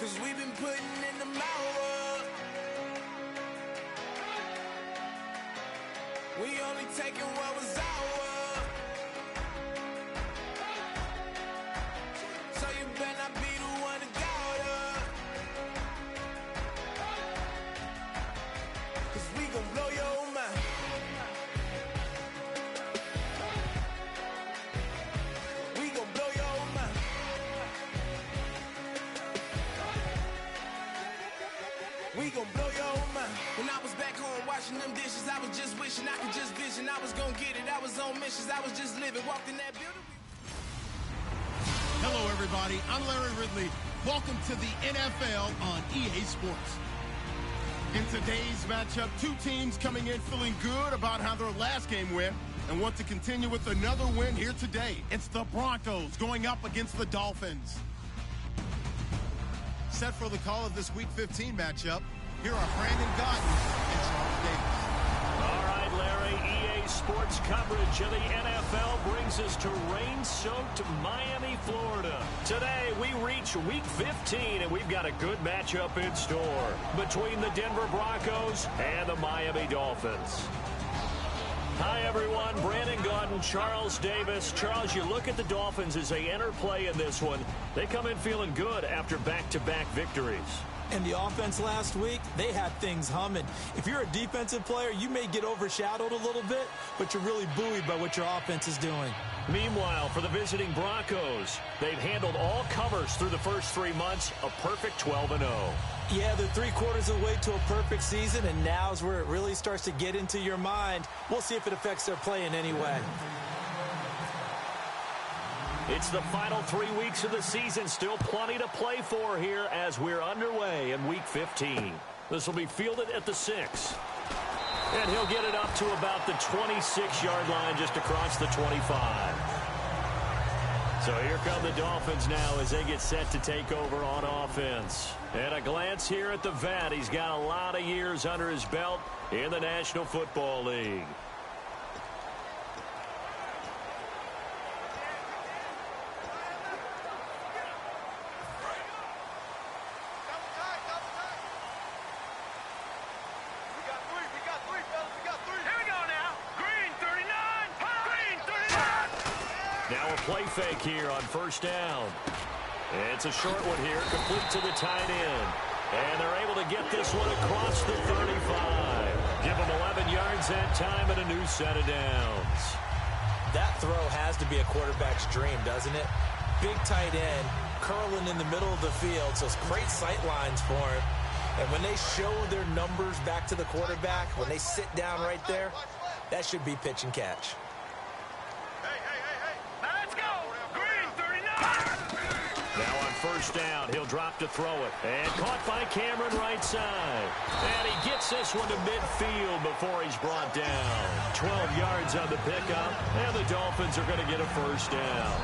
Cause we've been putting in the hour. We only taking what was ours. So you better not be the one to doubt us. Cause we gon' blow your mind. We gon' blow your mind. We gon' blow your mind. When I was back home washing them dishes, I was just wishing I could just vision. I was gon' get it, I was on missions, I was just living, walked in that building. Hello, everybody. I'm Larry Ridley. Welcome to the NFL on EA Sports. In today's matchup, two teams coming in feeling good about how their last game went and want to continue with another win here today. It's the Broncos going up against the Dolphins. Set for the call of this Week 15 matchup, here are Brandon Gaudin and Charles Davis. All right, Larry, EA Sports coverage of the NFL brings us to rain-soaked Miami, Florida. Today, we reach Week 15, and we've got a good matchup in store between the Denver Broncos and the Miami Dolphins. Hi, everyone. Brandon Gaudin, Charles Davis. Charles, you look at the Dolphins as they enter play in this one. They come in feeling good after back-to-back victories. And the offense last week, they had things humming. If you're a defensive player, you may get overshadowed a little bit, but you're really buoyed by what your offense is doing. Meanwhile, for the visiting Broncos, they've handled all covers through the first 3 months, a perfect 12-0. Yeah, they're 3/4 of the way to a perfect season, and now's where it really starts to get into your mind. We'll see if it affects their play in any way. It's the final 3 weeks of the season. Still plenty to play for here as we're underway in Week 15. This will be fielded at the 6. And he'll get it up to about the 26-yard line just across the 25. So here come the Dolphins now as they get set to take over on offense. And a glance here at the vet. He's got a lot of years under his belt in the National Football League. Play fake here on first down. It's a short one here, complete to the tight end. And they're able to get this one across the 35. Give them 11 yards that time and a new set of downs. That throw has to be a quarterback's dream, doesn't it? Big tight end, curling in the middle of the field, so it's great sight lines for him. And when they show their numbers back to the quarterback, when they sit down right there, that should be pitch and catch. Now on first down, he'll drop to throw it. And caught by Cameron right side. And he gets this one to midfield before he's brought down. 12 yards on the pickup, and the Dolphins are going to get a first down.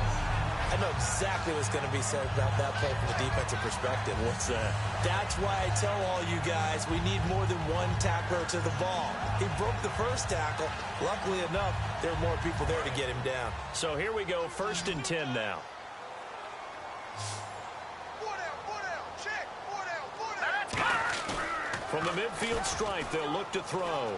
I know exactly what's going to be said about that play from the defensive perspective. What's that? That's why I tell all you guys we need more than one tackler to the ball. He broke the first tackle. Luckily enough, there are more people there to get him down. So here we go, 1st and 10 now. From the midfield stripe, they'll look to throw.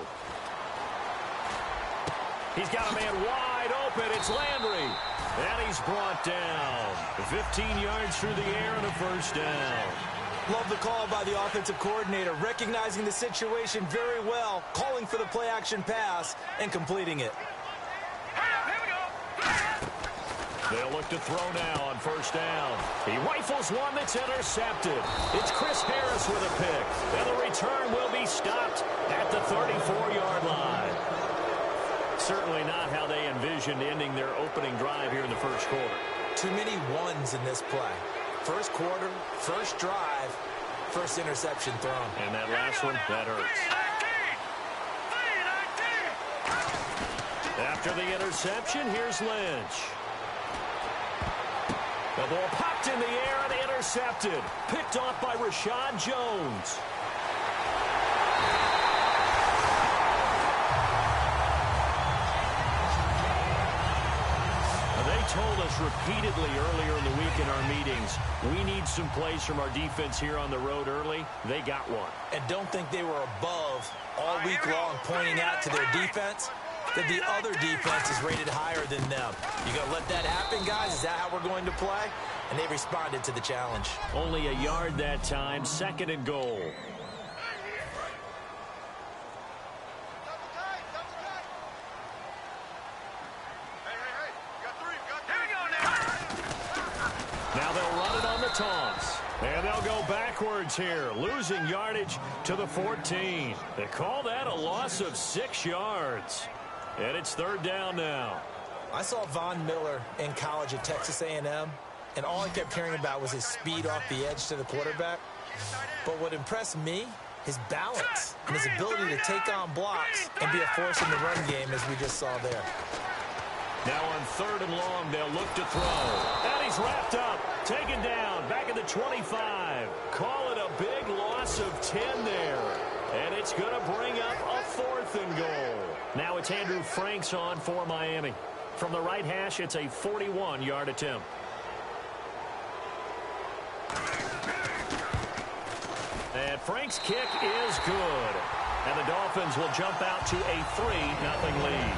He's got a man wide open. It's Landry. And he's brought down. 15 yards through the air and a first down. Love the call by the offensive coordinator, recognizing the situation very well, calling for the play-action pass, and completing it. They'll look to throw now on first down. He rifles one that's intercepted. It's Chris Harris with a pick. And the return will be stopped at the 34-yard line. Certainly not how they envisioned ending their opening drive here in the first quarter. Too many ones in this play. First quarter, first drive, first interception thrown. And that last one, that hurts. After the interception, here's Lynch. The ball popped in the air and intercepted. Picked off by Rashad Jones. They told us repeatedly earlier in the week in our meetings, we need some plays from our defense here on the road early. They got one. And don't think they were above all week long pointing out to their defense that the other defense is rated higher than them. You going to let that happen, guys? Is that how we're going to play? And they responded to the challenge. Only a yard that time, 2nd and goal. Now they'll run it on the toss. And they'll go backwards here, losing yardage to the 14. They call that a loss of 6 yards. And it's 3rd down now. I saw Von Miller in college at Texas A&M, and all I kept hearing about was his speed off the edge to the quarterback. But what impressed me, his balance and his ability to take on blocks and be a force in the run game, as we just saw there. Now on 3rd and long, they'll look to throw. And he's wrapped up, taken down, back at the 25. Call it a big loss of 10 there. And it's going to bring up a 4th and goal. Now it's Andrew Franks on for Miami. From the right hash, it's a 41-yard attempt. And Frank's kick is good. And the Dolphins will jump out to a 3-0 lead.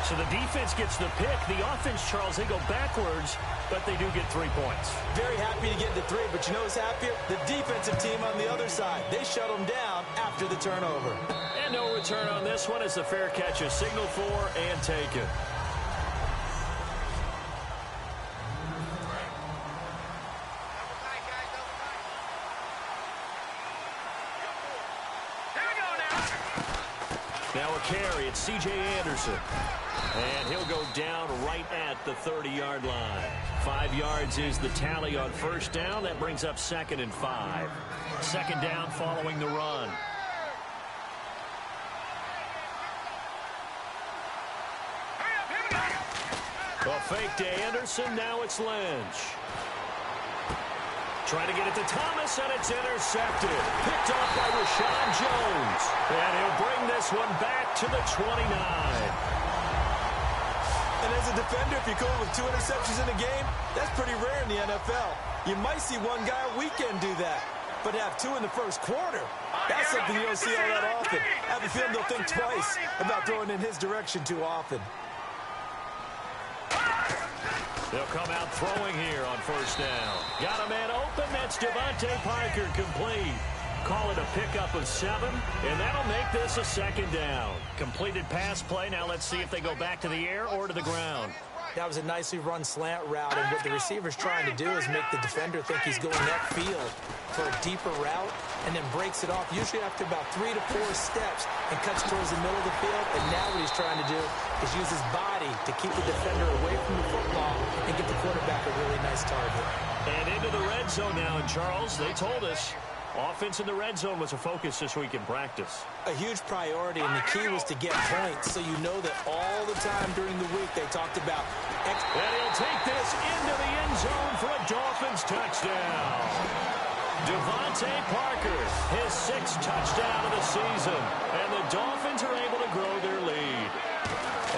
So the defense gets the pick. The offense, Charles, they go backwards, but they do get 3 points. Very happy to get the 3, but you know who's happier? The defensive team on the other side. They shut them down after the turnover. And no return on this one as the fair catch is signaled for and taken. Now a carry, it's C.J. Anderson. And he'll go down right at the 30-yard line. 5 yards is the tally on 1st down. That brings up 2nd and 5. 2nd down following the run. A fake to Anderson. Now it's Lynch. Trying to get it to Thomas, and it's intercepted. Picked off by Rashawn Jones. And he'll bring this one back to the 29. And as a defender, if you go with 2 interceptions in a game, that's pretty rare in the NFL. You might see one guy a weekend do that, but have 2 in the 1st quarter, that's something you don't see all that often. I have a feeling they'll think twice about throwing in his direction too often. They'll come out throwing here on 1st down. Got a man open. That's Devontae Parker complete. Call it a pickup of 7, and that'll make this a 2nd down. Completed pass play. Now let's see if they go back to the air or to the ground. That was a nicely run slant route, and what the receiver's trying to do is make the defender think he's going upfield for a deeper route, and then breaks it off, usually after about 3 to 4 steps, and cuts towards the middle of the field. And now what he's trying to do is use his body to keep the defender away from the football and get the quarterback a really nice target. And into the red zone now, and Charles, they told us offense in the red zone was a focus this week in practice. A huge priority, and the key was to get points, so you know that all the time during the week they talked about. And he'll take this into the end zone for a Dolphins touchdown. Devontae Parker, his 6th touchdown of the season, and the Dolphins are able to grow their lead.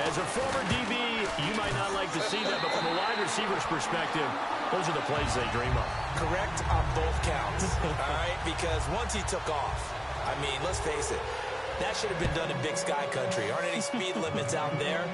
As a former DB, you might not like to see that, but from a wide receiver's perspective, those are the plays they dream of. Correct on both counts, all right? Because once he took off, I mean, let's face it, that should have been done in Big Sky Country. Aren't any speed limits out there?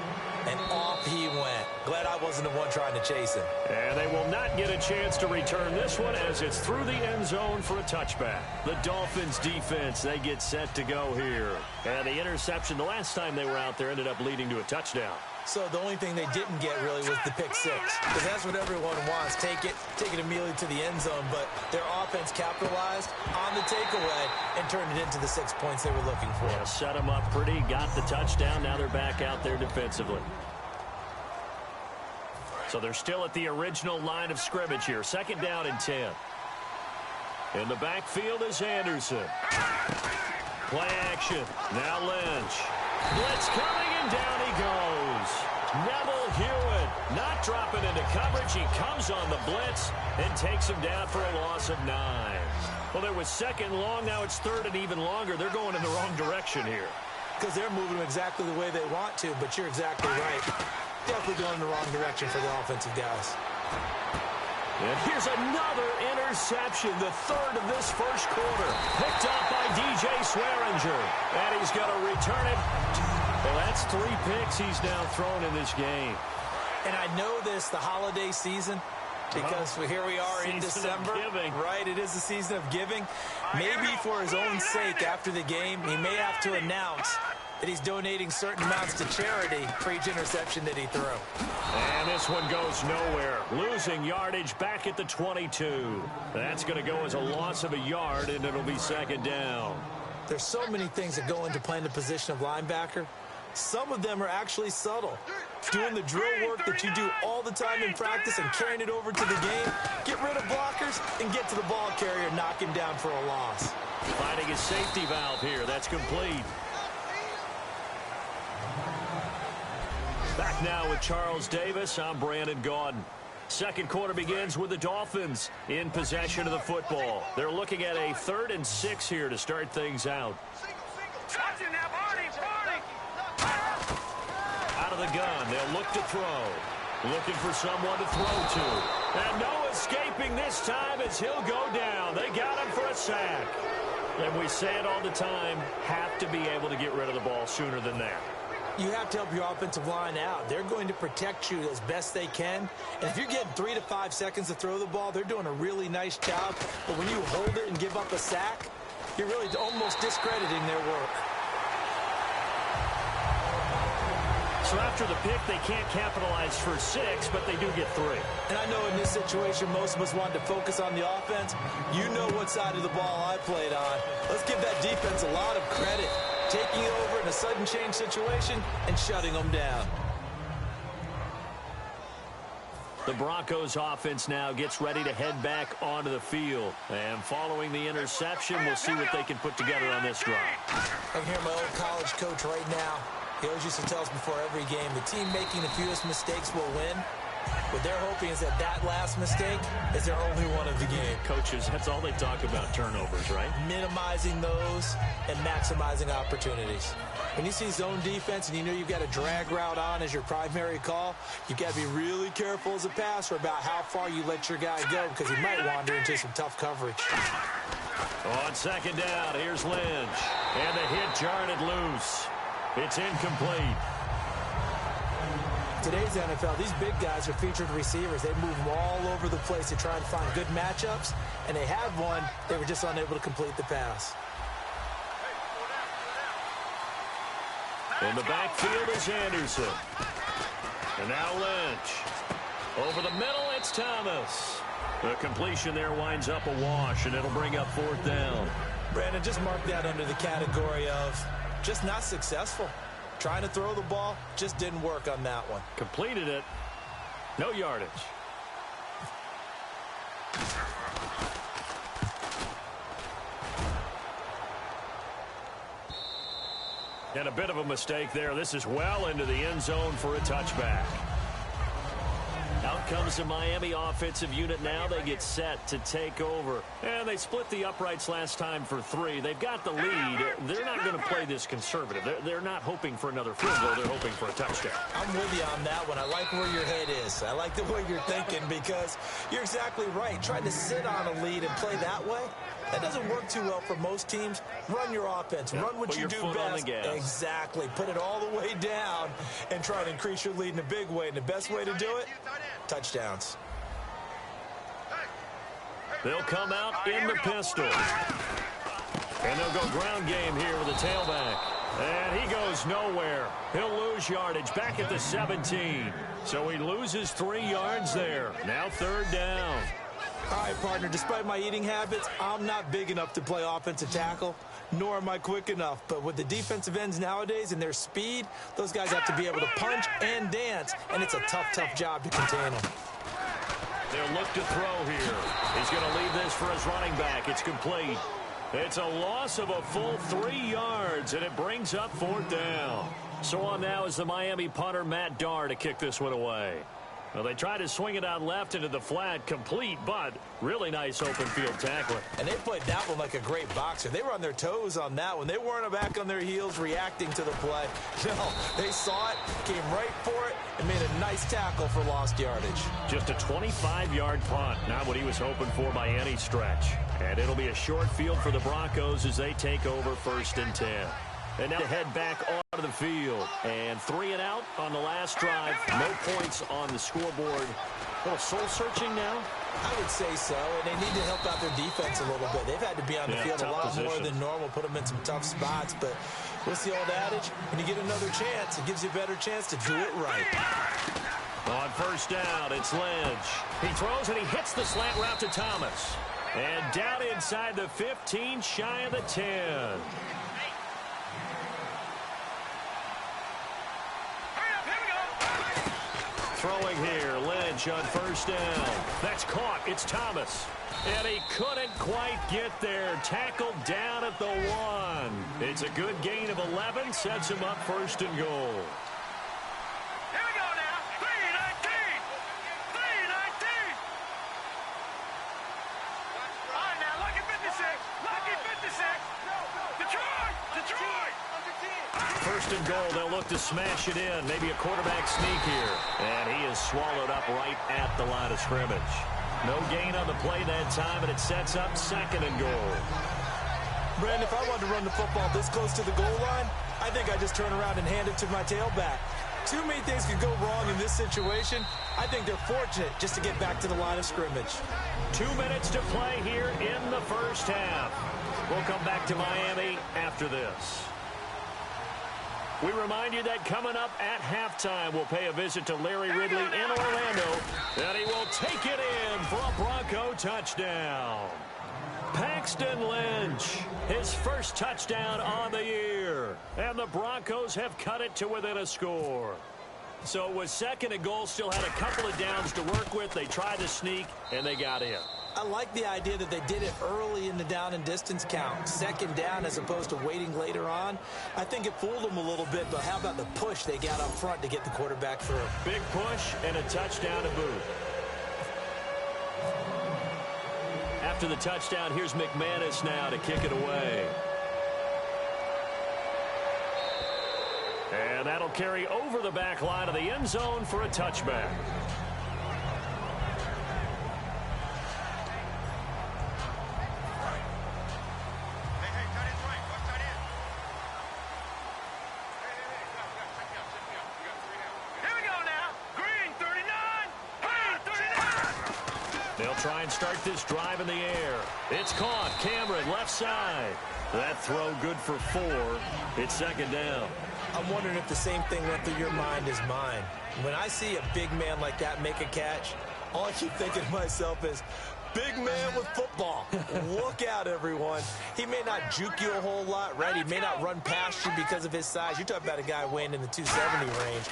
And off he went. Glad I wasn't the one trying to chase him. And they will not get a chance to return this one as it's through the end zone for a touchback. The Dolphins defense, they get set to go here. And the interception the last time they were out there ended up leading to a touchdown. So the only thing they didn't get really was the pick 6. Because that's what everyone wants. Take it immediately to the end zone. But their offense capitalized on the takeaway and turned it into the 6 points they were looking for. Yeah, set them up pretty, got the touchdown. Now they're back out there defensively. So they're still at the original line of scrimmage here. 2nd down and 10. In the backfield is Anderson. Play action. Now Lynch. Blitz coming, and down he goes. Neville Hewitt not dropping into coverage. He comes on the blitz and takes him down for a loss of 9. Well, there was 2nd long. Now it's 3rd and even longer. They're going in the wrong direction here. Because they're moving exactly the way they want to, but you're exactly right. definitely going in the wrong direction for the offensive guys. And here's another interception, the third of this first quarter. Picked up by DJ Swearinger. And he's going to return it. Well, that's 3 picks he's now thrown in this game. And I know this, the holiday season, because here we are in December. Right, it is the season of giving. Maybe for his own sake after the game, he may have to announce that he's donating certain amounts to charity for each interception that he threw. And this one goes nowhere. Losing yardage back at the 22. That's going to go as a loss of a yard, and it'll be second down. There's so many things that go into playing the position of linebacker. Some of them are actually subtle. Doing the drill work that you do all the time in practice and carrying it over to the game. Get rid of blockers and get to the ball carrier, knock him down for a loss. Finding a safety valve here. That's complete. Back now with Charles Davis. I'm Brandon Gaudin. Second quarter begins with the Dolphins in possession of the football. They're looking at a 3rd and 6 here to start things out. Out of the gun, they'll look to throw. Looking for someone to throw to. And no escaping this time as he'll go down. They got him for a sack. And we say it all the time, have to be able to get rid of the ball sooner than that. You have to help your offensive line out. They're going to protect you as best they can. And if you're getting 3 to 5 seconds to throw the ball, they're doing a really nice job. But when you hold it and give up a sack, you're really almost discrediting their work. So after the pick, they can't capitalize for 6, but they do get 3. And I know in this situation, most of us wanted to focus on the offense. You know what side of the ball I played on. Let's give that defense a lot of credit. Taking it over in a sudden change situation and shutting them down. The Broncos offense now gets ready to head back onto the field. And following the interception, we'll see what they can put together on this drive. I can hear my old college coach right now. He always used to tell us before every game, the team making the fewest mistakes will win. What they're hoping is that last mistake is their only one of the game. Coaches, that's all they talk about, turnovers, right? Minimizing those and maximizing opportunities. When you see zone defense and you know you've got a drag route on as your primary call, you've got to be really careful as a passer about how far you let your guy go because he might wander into some tough coverage. On second down, here's Lynch. And the hit jarred it loose. It's incomplete. Today's NFL, these big guys are featured receivers. They move them all over the place to try and find good matchups, and they had one. They were just unable to complete the pass. In the backfield is Anderson. And now Lynch. Over the middle, it's Thomas. The completion there winds up a wash, and it'll bring up 4th down. Brandon, just mark that under the category of just not successful. Trying to throw the ball, just didn't work on that one. Completed it. No yardage. And a bit of a mistake there. This is well into the end zone for a touchback. Out comes the Miami offensive unit now. They get set to take over. And they split the uprights last time for 3. They've got the lead. They're not going to play this conservative. They're not hoping for another field goal. They're hoping for a touchdown. I'm with you on that one. I like where your head is. I like the way you're thinking because you're exactly right. Trying to sit on a lead and play that way, that doesn't work too well for most teams. Run your offense. Yeah, run what you do best. Exactly. Put it all the way down and try to increase your lead in a big way. And the best way to do it, touchdowns. They'll come out in the pistol. And they'll go ground game here with the tailback. And he goes nowhere. He'll lose yardage back at the 17. So he loses 3 yards there. Now 3rd down. All right, partner, despite my eating habits, I'm not big enough to play offensive tackle, nor am I quick enough. But with the defensive ends nowadays and their speed, those guys have to be able to punch and dance, and it's a tough, tough job to contain them. They'll look to throw here. He's going to leave this for his running back. It's complete. It's a loss of a full 3 yards, and it brings up 4th down. So on now is the Miami punter, Matt Darr, to kick this one away. Well, they tried to swing it out left into the flat, complete, but really nice open field tackling. And they played that one like a great boxer. They were on their toes on that one. They weren't back on their heels reacting to the play. No, they saw it, came right for it, and made a nice tackle for lost yardage. Just a 25-yard punt, not what he was hoping for by any stretch. And it'll be a short field for the Broncos as they take over 1st and 10. And now to head back onto the field. And 3 and out on the last drive. No points on the scoreboard. A little soul-searching now? I would say so, and they need to help out their defense a little bit. They've had to be on the field a lot more than normal, put them in some tough spots. But what's the old adage? When you get another chance, it gives you a better chance to do it right. On 1st down, it's Lynch. He throws and he hits the slant route to Thomas. And down inside the 15, shy of the 10. Throwing here, Lynch on 1st down. That's caught. It's Thomas. And he couldn't quite get there. Tackled down at the 1. It's a good gain of 11. Sets him up 1st and goal. Here we go now. 3-19. 3-19. All right, now, lucky 56. Lucky 56. Detroit. Detroit. 1st and goal. They'll look to smash it in. Maybe a quarterback sneak here. And he is swallowed up right at the line of scrimmage. No gain on the play that time, and it sets up 2nd and goal. Brandon, if I wanted to run the football this close to the goal line, I think I'd just turn around and hand it to my tailback. Too many things could go wrong in this situation. I think they're fortunate just to get back to the line of scrimmage. 2 minutes to play here in the 1st half. We'll come back to Miami after this. We remind you that coming up at halftime, we'll pay a visit to Larry Ridley in Orlando, and he will take it in for a Bronco touchdown. Paxton Lynch, his 1st touchdown on the year, and the Broncos have cut it to within a score. So it was 2nd and goal, still had a couple of downs to work with. They tried to sneak, and they got in. I like the idea that they did it early in the down and distance count. 2nd down as opposed to waiting later on. I think it fooled them a little bit, but how about the push they got up front to get the quarterback through? Big push and a touchdown to boot. After the touchdown, here's McManus now to kick it away. And that'll carry over the back line of the end zone for a touchback. Try and start this drive in the air. It's caught. Cameron, left side. That throw good for 4. It's 2nd down. I'm wondering if the same thing went through your mind as mine. When I see a big man like that make a catch, all I keep thinking to myself is, big man with football. Look out, everyone. He may not juke you a whole lot, right? He may not run past you because of his size. You're talking about a guy weighing in the 270 range.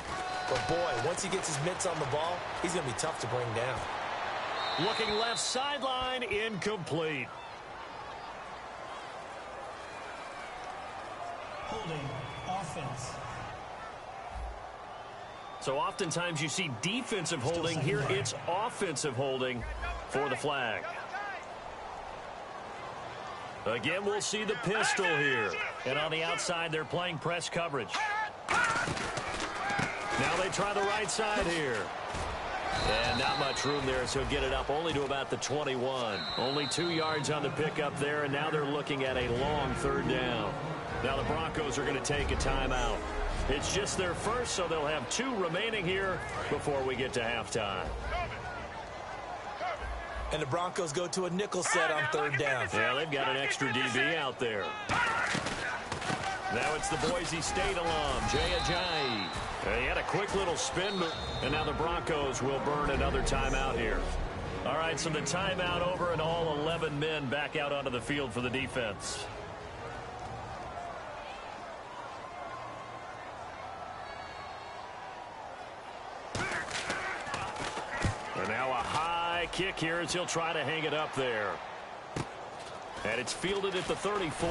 But, boy, once he gets his mitts on the ball, he's going to be tough to bring down. Looking left sideline, incomplete. Holding offense. So oftentimes you see defensive holding. Here it's offensive holding for the flag. Again, we'll see the pistol here. And on the outside, they're playing press coverage. Now they try the right side here. And not much room there, so get it up only to about the 21. Only 2 yards on the pickup there, and now they're looking at a long 3rd down. Now the Broncos are going to take a timeout. It's just their first, so they'll have 2 remaining here before we get to halftime. And the Broncos go to a nickel set on 3rd down. Yeah, they've got an extra DB out there. Now it's the Boise State alum, Jay Ajayi. He had a quick little spin move, and now the Broncos will burn another timeout here. All right, so the timeout over, and all 11 men back out onto the field for the defense. And now a high kick here as he'll try to hang it up there. And it's fielded at the 34.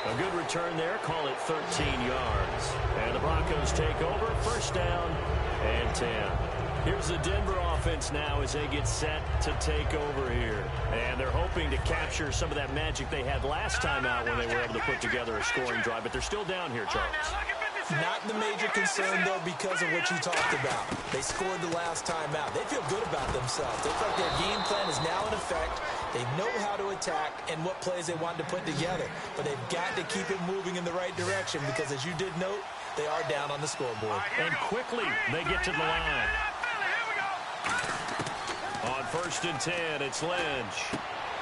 A good return there. Call it 13 yards. And the Broncos take over. 1st down and 10. Here's the Denver offense now as they get set to take over here. And they're hoping to capture some of that magic they had last time out when they were able to put together a scoring drive. But they're still down here, Charles. Not the major concern, though, because of what you talked about. They scored the last time out. They feel good about themselves. They feel like their game plan is now in effect. They know how to attack and what plays they want to put together. But they've got to keep it moving in the right direction because, as you did note, they are down on the scoreboard. And quickly, they get to the line. On 1st and 10, it's Lynch.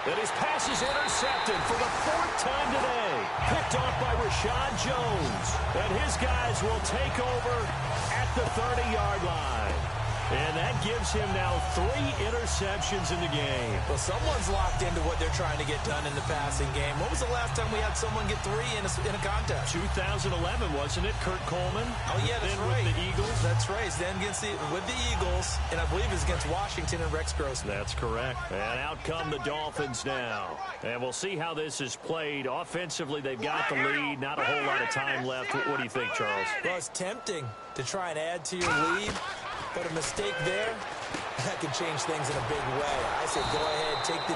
And his pass is intercepted for the 4th time today. Picked off by Rashad Jones. And his guys will take over at the 30-yard line. And that gives him now 3 interceptions in the game. Well, someone's locked into what they're trying to get done in the passing game. When was the last time we had someone get 3 in a contest? 2011, wasn't it? Kurt Coleman. Oh, yeah, that's then right. With the Eagles. That's right. Then with the Eagles, and I believe it's against Washington and Rex Grossman. That's correct. And out come the Dolphins now. And we'll see how this is played. Offensively, they've got the lead. Not a whole lot of time left. What do you think, Charles? Well, it's tempting to try and add to your lead. But a mistake there, that could change things in a big way. I say go ahead, take the...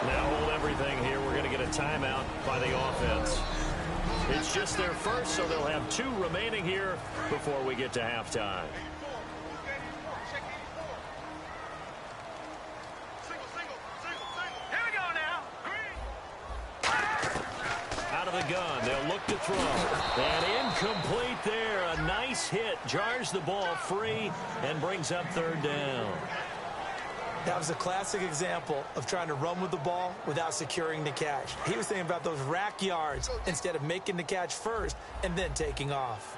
Now hold everything here. We're going to get a timeout by the offense. It's just their first, so they'll have 2 remaining here before we get to halftime. Here we go now. Out of the gun, they'll look to throw. And incomplete there. A nice hit. Jars the ball free and brings up 3rd down. That was a classic example of trying to run with the ball without securing the catch. He was thinking about those rack yards instead of making the catch first and then taking off.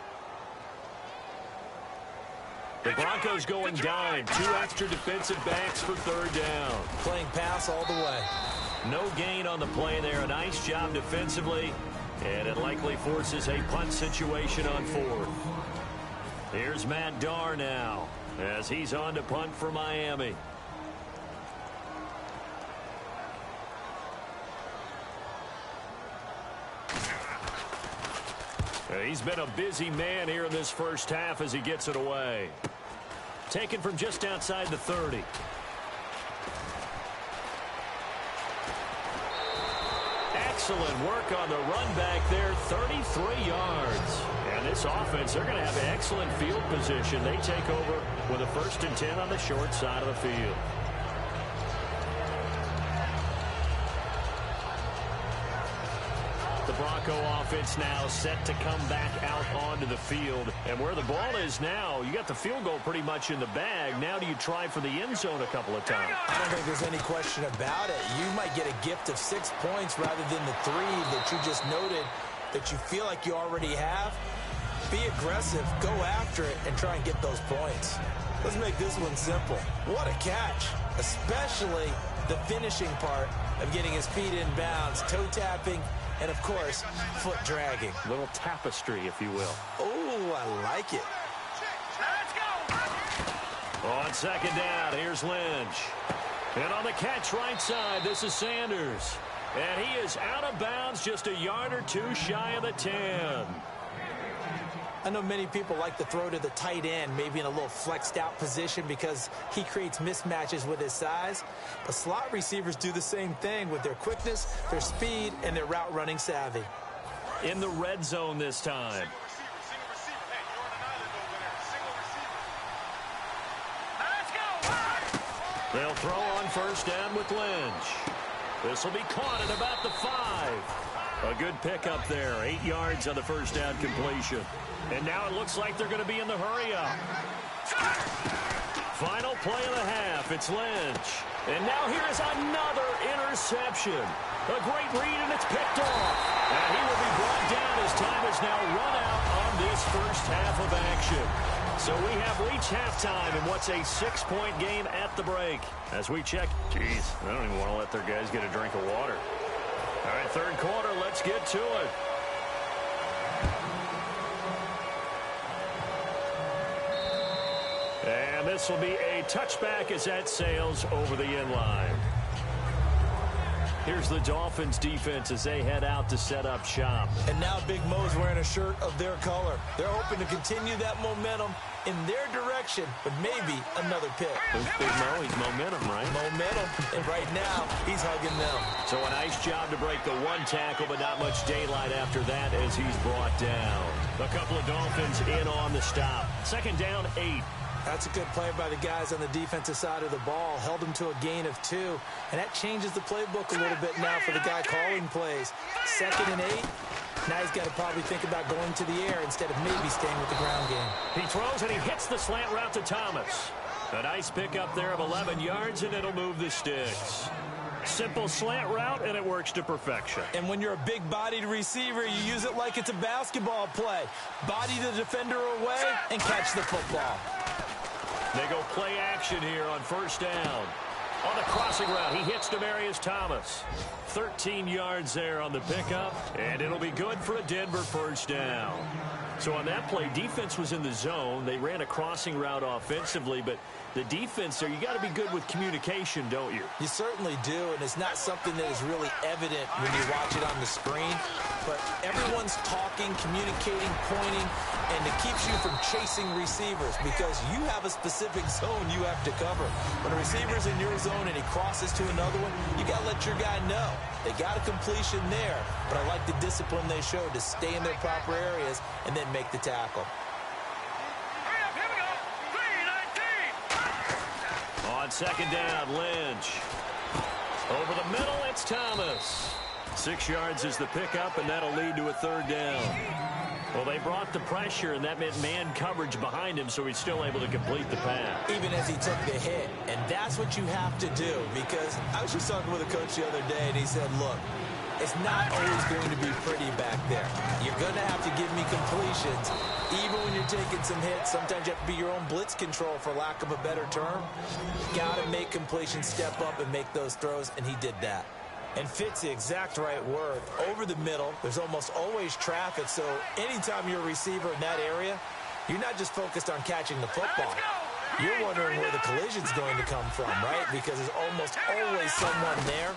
The Broncos going dime. 2 extra defensive backs for 3rd down. Playing pass all the way. No gain on the play there. A nice job defensively. And it likely forces a punt situation on 4th. Here's Matt Darr now as he's on to punt for Miami. He's been a busy man here in this first half as he gets it away. Taken from just outside the 30. Excellent work on the run back there, 33 yards. And this offense, they're going to have excellent field position. They take over with a 1st and 10 on the short side of the field. The Bronco offense now set to come back out onto the field. And where the ball is now, you got the field goal pretty much in the bag. Now do you try for the end zone a couple of times? I don't think there's any question about it. You might get a gift of 6 points rather than the 3 that you just noted that you feel like you already have. Be aggressive, go after it, and try and get those points. Let's make this one simple. What a catch, especially the finishing part of getting his feet in bounds, toe tapping, and, of course, foot dragging. Little tapestry, if you will. Oh, I like it. Let's go. On 2nd down, here's Lynch. And on the catch right side, this is Sanders. And he is out of bounds just a yard or 2 shy of the 10. I know many people like to throw to the tight end, maybe in a little flexed out position because he creates mismatches with his size. But slot receivers do the same thing with their quickness, their speed, and their route running savvy. In the red zone this time. Let's go. They'll throw on 1st down with Lynch. This will be caught at about the 5. A good pickup there. 8 yards on the 1st down completion. And now it looks like they're going to be in the hurry-up. Final play of the half. It's Lynch. And now here is another interception. A great read, and it's picked off. And he will be brought down as time is now run out on this first half of action. So we have reached halftime in what's a 6-point game at the break. As we check, geez, I don't even want to let their guys get a drink of water. All right, 3rd quarter, let's get to it. And this will be a touchback as that sails over the end line. Here's the Dolphins defense as they head out to set up shop. And now Big Mo's wearing a shirt of their color. They're hoping to continue that momentum in their direction, but maybe another pick. Who's Big Mo? He's momentum, right? Momentum. And right now, he's hugging them. So a nice job to break the one tackle, but not much daylight after that as he's brought down. A couple of Dolphins in on the stop. Second down, 8. That's a good play by the guys on the defensive side of the ball. Held them to a gain of 2. And that changes the playbook a little bit now for the guy calling plays. 2nd and 8. Now he's got to probably think about going to the air instead of maybe staying with the ground game. He throws and he hits the slant route to Thomas. A nice pickup there of 11 yards, and it'll move the sticks. Simple slant route, and it works to perfection. And when you're a big-bodied receiver, you use it like it's a basketball play. Body the defender away and catch the football. They go play action here on first down. On the crossing route, he hits Demaryius Thomas. 13 yards there on the pickup, and it'll be good for a Denver first down. So on that play, defense was in the zone. They ran a crossing route offensively, but the defense there, you got to be good with communication, don't you? You certainly do, and it's not something that is really evident when you watch it on the screen. But everyone's talking, communicating, pointing, and it keeps you from chasing receivers because you have a specific zone you have to cover. When a receiver's in your zone and he crosses to another one, you got to let your guy know. They got a completion there, but I like the discipline they showed to stay in their proper areas and then make the tackle. Here we go. 3-19. On second down, Lynch. Over the middle, it's Thomas. 6 yards is the pickup, and that'll lead to a third down. Well, they brought the pressure, and that meant man coverage behind him, so he's still able to complete the pass. Even as he took the hit. And that's what you have to do, because I was just talking with a coach the other day, and he said, look, it's not always going to be pretty back there. You're going to have to give me completions. Even when you're taking some hits, sometimes you have to be your own blitz control, for lack of a better term. Got to make completions, step up, and make those throws, and he did that. And fits the exact right word. Over the middle, there's almost always traffic, so anytime you're a receiver in that area, you're not just focused on catching the football. You're wondering where the collision's going to come from, right? Because there's almost always someone there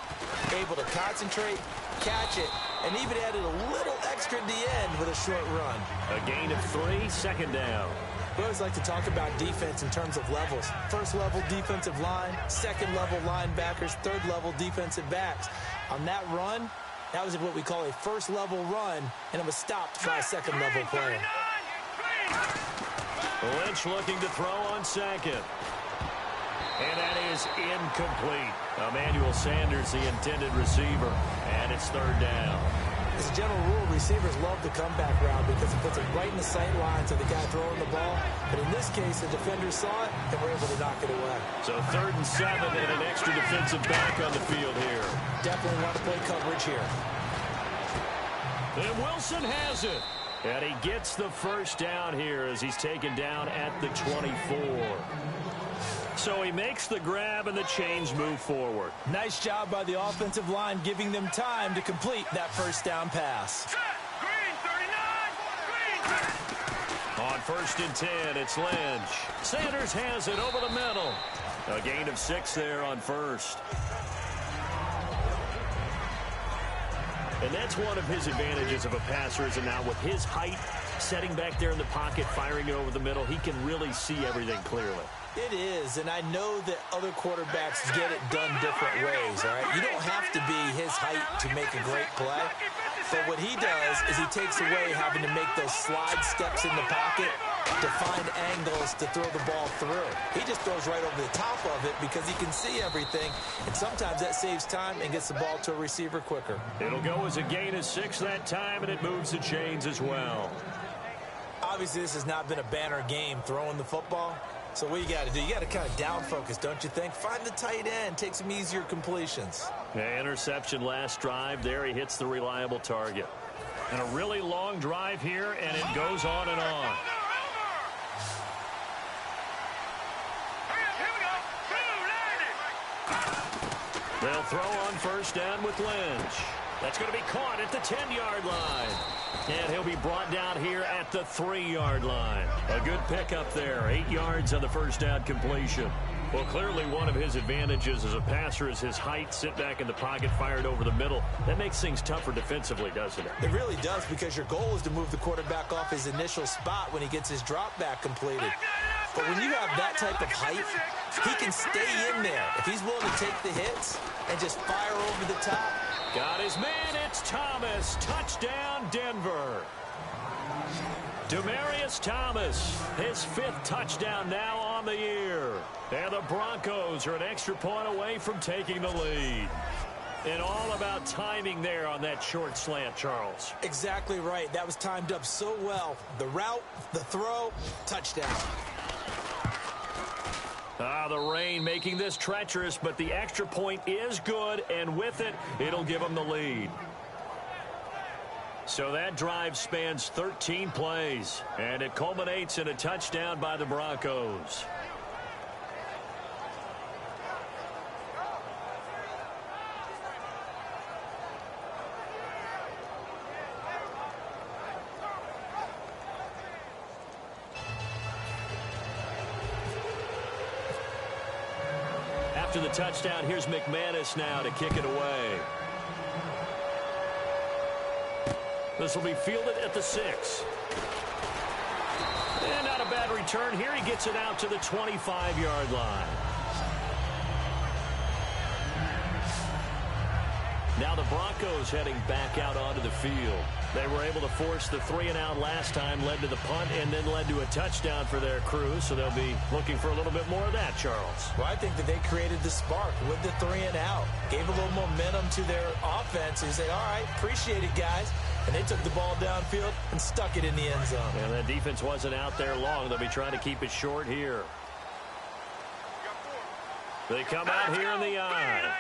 able to concentrate, catch it, and even added a little extra at the end with a short run. A gain of 3, second down. We always like to talk about defense in terms of levels. First level defensive line, second level linebackers, third level defensive backs. On that run, that was what we call a first level run, and it was stopped by a second level player. Lynch looking to throw on second. And that is incomplete. Emmanuel Sanders, the intended receiver, and it's third down. As a general rule, receivers love the comeback route because it puts them right in the sight lines of the guy throwing the ball. But in this case, the defenders saw it and were able to knock it away. So 3rd and 7 and an extra defensive back on the field here. Definitely want to play coverage here. And Wilson has it. And he gets the first down here as he's taken down at the 24. So he makes the grab and the chains move forward. Nice job by the offensive line giving them time to complete that first down pass. Green 39. Green. On 1st and 10, it's Lynch. Sanders has it over the middle. A gain of 6 there on 1st. And that's one of his advantages of a passer, is now with his height, setting back there in the pocket, firing it over the middle, he can really see everything clearly. It is, and I know that other quarterbacks get it done different ways, all right? You don't have to be his height to make a great play, but what he does is he takes away having to make those slide steps in the pocket to find angles to throw the ball through. He just throws right over the top of it because he can see everything, and sometimes that saves time and gets the ball to a receiver quicker. It'll go as a gain of 6 that time, and it moves the chains as well. Obviously, this has not been a banner game throwing the football. So what you got to do, you got to kind of down focus, don't you think? Find the tight end, take some easier completions. Yeah, interception last drive. There he hits the reliable target. And a really long drive here, and it goes on and on. Here we go. 290. They'll throw on 1st down with Lynch. That's going to be caught at the 10-yard line. And he'll be brought down here at the 3-yard line. A good pickup there. 8 yards on the first down completion. Well, clearly one of his advantages as a passer is his height. Sit back in the pocket, fired over the middle. That makes things tougher defensively, doesn't it? It really does, because your goal is to move the quarterback off his initial spot when he gets his drop back completed. But when you have that type of height, he can stay in there if he's willing to take the hits and just fire over the top. Got his man. It's Thomas. Touchdown, Denver. Demaryius Thomas, his 5th touchdown now on the year. And the Broncos are an extra point away from taking the lead. And all about timing there on that short slant, Charles. Exactly right. That was timed up so well. The route, the throw, touchdown. The rain making this treacherous, but the extra point is good, and with it, it'll give them the lead. So that drive spans 13 plays, and it culminates in a touchdown by the Broncos. After the touchdown, here's McManus now to kick it away. This will be fielded at the 6. And not a bad return here. He gets it out to the 25-yard line. Now the Broncos heading back out onto the field. They were able to force the 3-and-out last time, led to the punt, and then led to a touchdown for their crew. So they'll be looking for a little bit more of that, Charles. Well, I think that they created the spark with the 3-and-out. Gave a little momentum to their offense. They said, all right, appreciate it, guys. And they took the ball downfield and stuck it in the end zone. And that defense wasn't out there long. They'll be trying to keep it short here. They come out here in the eye.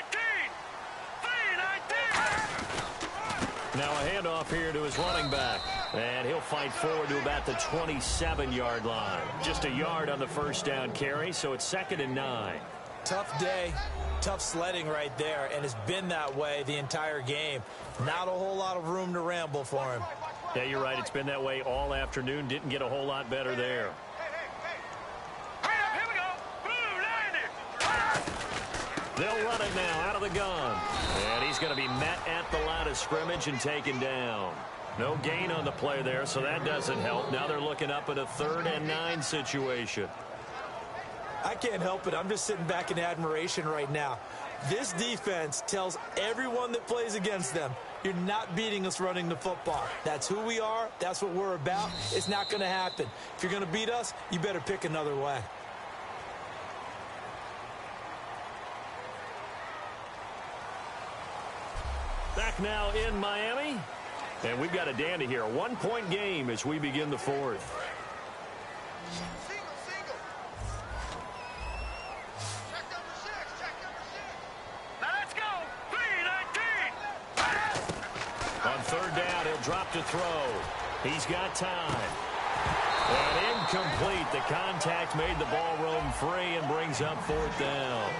Now a handoff here to his running back. And he'll fight forward to about the 27-yard line. Just a yard on the first down carry, so it's 2nd and 9. Tough day. Tough sledding right there, and it's been that way the entire game. Not a whole lot of room to ramble for him. Yeah, you're right. It's been that way all afternoon. Didn't get a whole lot better there. Here we go. Blue 90. They'll run it now out of the gun. And he's going to be met at the line of scrimmage and taken down. No gain on the play there, so that doesn't help. Now they're looking up at a 3rd and 9 situation. I can't help it. I'm just sitting back in admiration right now. This defense tells everyone that plays against them, you're not beating us running the football. That's who we are. That's what we're about. It's not going to happen. If you're going to beat us, you better pick another way. Back now in Miami. And we've got a dandy here. A 1-point game as we begin the 4th. On 3rd down, he'll drop to throw. He's got time. And incomplete. The contact made the ball roam free and brings up 4th down.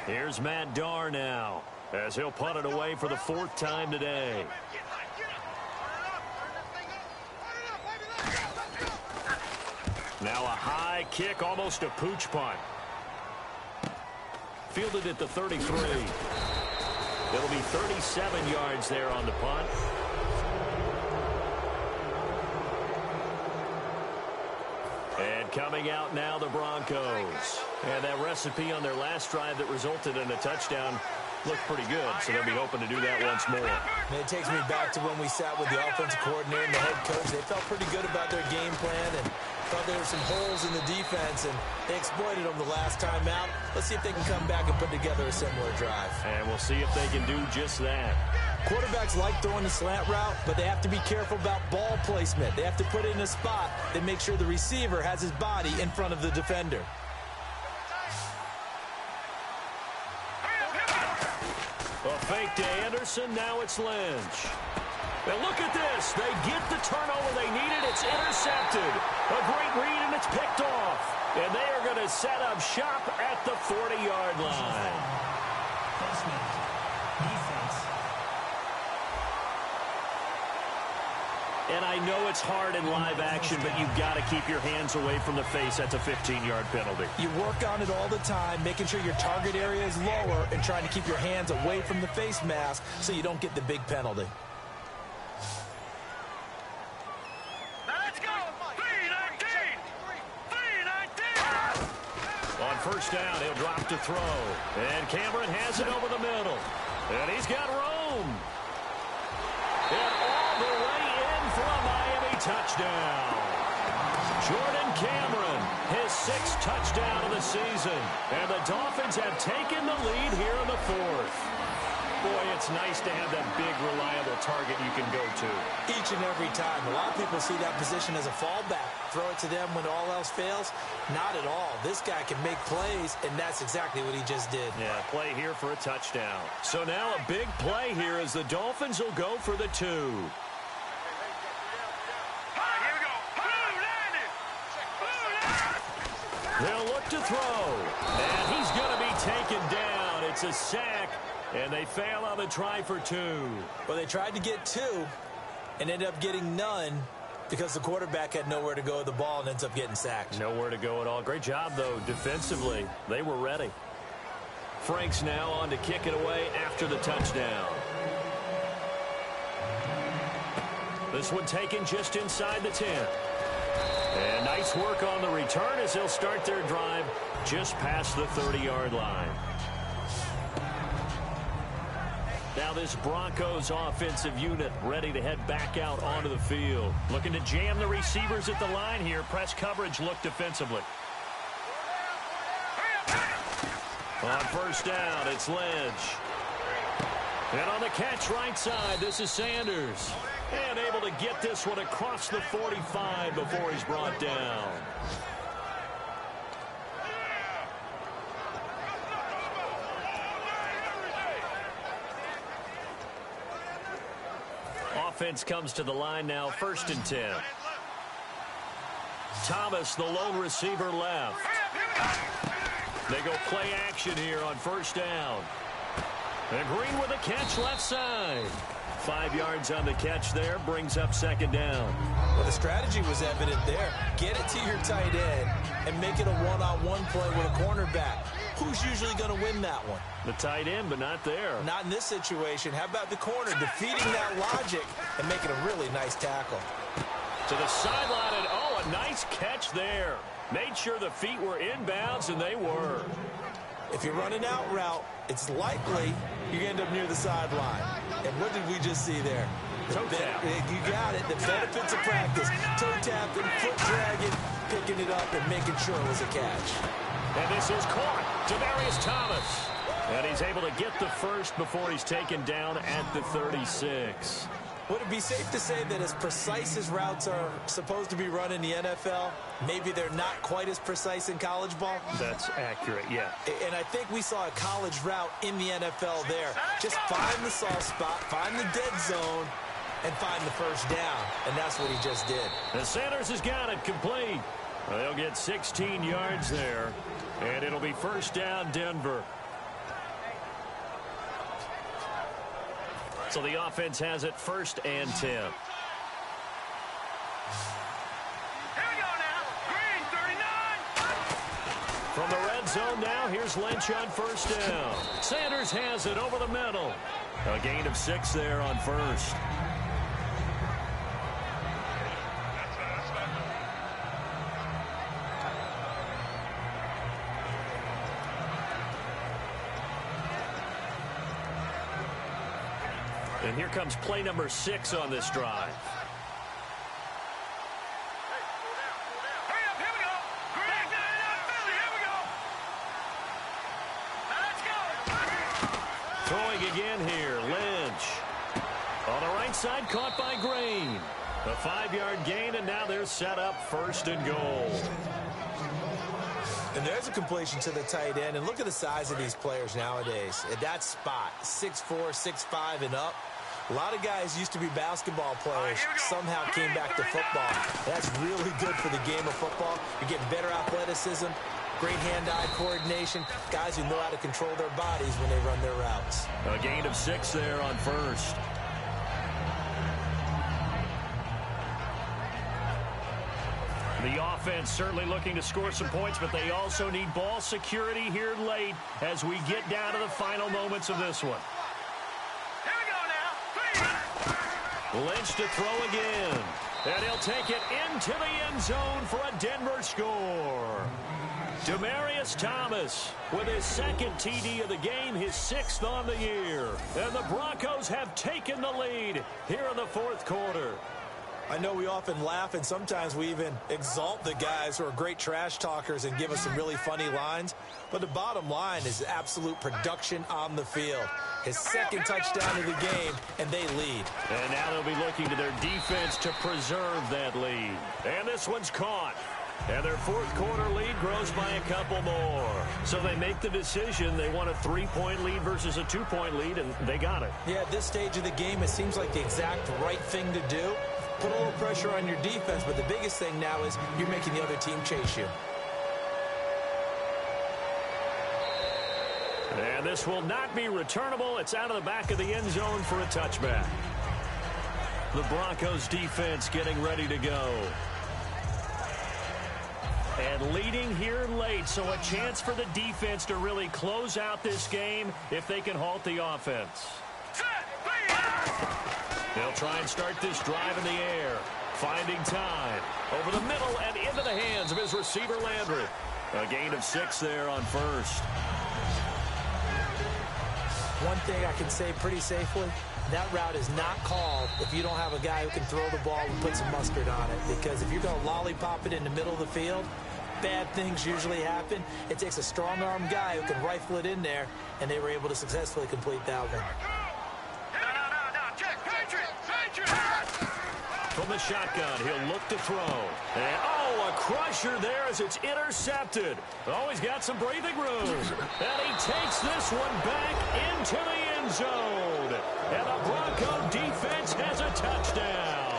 Here's Matt Darr now as he'll punt it away for the 4th time today. Now a high kick, almost a pooch punt. Fielded at the 33. It'll be 37 yards there on the punt. And coming out now, the Broncos. And that recipe on their last drive that resulted in a touchdown looked pretty good, so they'll be hoping to do that once more. And it takes me back to when we sat with the offensive coordinator and the head coach. They felt pretty good about their game plan and thought there were some holes in the defense, and they exploited them the last time out. Let's see if they can come back and put together a similar drive. And we'll see if they can do just that. Quarterbacks like throwing the slant route, but they have to be careful about ball placement. They have to put it in a spot that makes sure the receiver has his body in front of the defender. A fake to Anderson. Now it's Lynch. And look at this. They get the turnover they needed. It's intercepted. A great read, and it's picked off. And they are going to set up shop at the 40-yard line. Placement. Defense. And I know it's hard in live action, but you've got to keep your hands away from the face. That's a 15-yard penalty. You work on it all the time, making sure your target area is lower and trying to keep your hands away from the face mask so you don't get the big penalty. First down, he'll drop to throw. And Cameron has it over the middle. And he's got room. And all the way in for a Miami touchdown. Jordan Cameron, his 6th touchdown of the season. And the Dolphins have taken the lead here in the 4th. Boy, it's nice to have that big, reliable target you can go to. Each and every time. A lot of people see that position as a fallback. Throw it to them when all else fails. Not at all. This guy can make plays, and that's exactly what he just did. Yeah, play here for a touchdown. So now a big play here as the Dolphins will go for the 2. They'll look to throw. And he's going to be taken down. It's a sack. And they fail on the try for 2. Well, they tried to get 2 and ended up getting none because the quarterback had nowhere to go with the ball and ends up getting sacked. Nowhere to go at all. Great job, though, defensively. They were ready. Frank's now on to kick it away after the touchdown. This one taken just inside the 10. And nice work on the return as they'll start their drive just past the 30-yard line. Now this Broncos offensive unit ready to head back out onto the field. Looking to jam the receivers at the line here. Press coverage look defensively. On first down, it's Lynch. And on the catch right side, this is Sanders. And able to get this one across the 45 before he's brought down. Offense comes to the line now, 1st and 10. Thomas, the lone receiver, left. They go play action here on first down. And Green with a catch left side. 5 yards on the catch there, brings up 2nd down. Well, the strategy was evident there. Get it to your tight end and make it a one-on-one play with a cornerback. Who's usually going to win that one? The tight end, but not there. Not in this situation. How about the corner defeating that logic and making a really nice tackle? To the sideline, and a nice catch there. Made sure the feet were inbounds, and they were. If you're running out route, it's likely you end up near the sideline. And what did we just see there? Toe tap. You got it. The benefits of practice. Toe tapping, foot dragging, picking it up, and making sure it was a catch. And this is caught. Demaryius Thomas. And he's able to get the first before he's taken down at the 36. Would it be safe to say that as precise as routes are supposed to be run in the NFL, maybe they're not quite as precise in college ball? That's accurate, yeah. And I think we saw a college route in the NFL there. Just find the soft spot, find the dead zone, and find the first down. And that's what he just did. And Sanders has got it complete. Well, they'll get 16 yards there, and it'll be first down Denver. So the offense has it 1st and 10. Here we go now. Green, 39. From the red zone now, here's Lynch on first down. Sanders has it over the middle. A gain of 6 there on first. And here comes play number 6 on this drive. Hurry up, here we go. Green, Philly, here we go. Now let's go. Throwing again here, Lynch. On the right side, caught by Green. A 5-yard gain, and now they're set up 1st and goal. And there's a completion to the tight end. And look at the size of these players nowadays. At that spot, 6'4", 6'5", and up. A lot of guys used to be basketball players, somehow came back to football. That's really good for the game of football. You're getting better athleticism, great hand-eye coordination, guys who know how to control their bodies when they run their routes. A gain of 6 there on first. The offense certainly looking to score some points, but they also need ball security here late as we get down to the final moments of this one. Here we go now. Lynch to throw again. And he'll take it into the end zone for a Denver score. Demaryius Thomas with his second TD of the game, his 6th on the year. And the Broncos have taken the lead here in the fourth quarter. I know we often laugh and sometimes we even exalt the guys who are great trash talkers and give us some really funny lines. But the bottom line is absolute production on the field. His second touchdown of the game, and they lead. And now they'll be looking to their defense to preserve that lead. And this one's caught. And their fourth quarter lead grows by a couple more. So they make the decision. They want a 3-point lead versus a 2-point lead, and they got it. Yeah, at this stage of the game, it seems like the exact right thing to do. Put a little pressure on your defense, but the biggest thing now is you're making the other team chase you. And this will not be returnable. It's out of the back of the end zone for a touchback. The Broncos defense getting ready to go. And leading here late, so a chance for the defense to really close out this game if they can halt the offense. They'll try and start this drive in the air. Finding time. Over the middle and into the hands of his receiver, Landry. A gain of 6 there on first. One thing I can say pretty safely, that route is not called if you don't have a guy who can throw the ball and put some mustard on it. Because if you're going to lollipop it in the middle of the field, bad things usually happen. It takes a strong-arm guy who can rifle it in there, and they were able to successfully complete that one. From the shotgun, he'll look to throw. And, a crusher there as it's intercepted. Oh, he's got some breathing room. And he takes this one back into the end zone. And the Bronco defense has a touchdown.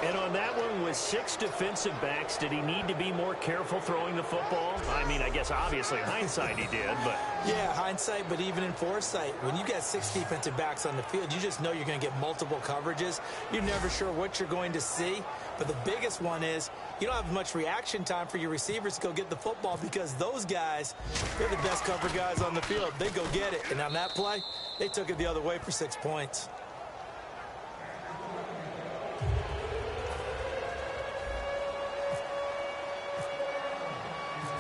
And on that one, with 6 defensive backs, did he need to be more careful throwing the football? I mean, I guess obviously in hindsight he did, but... Yeah, hindsight, but even in foresight, when you got 6 defensive backs on the field, you just know you're going to get multiple coverages. You're never sure what you're going to see. But the biggest one is you don't have much reaction time for your receivers to go get the football because those guys, they're the best cover guys on the field. They go get it. And on that play, they took it the other way for 6 points.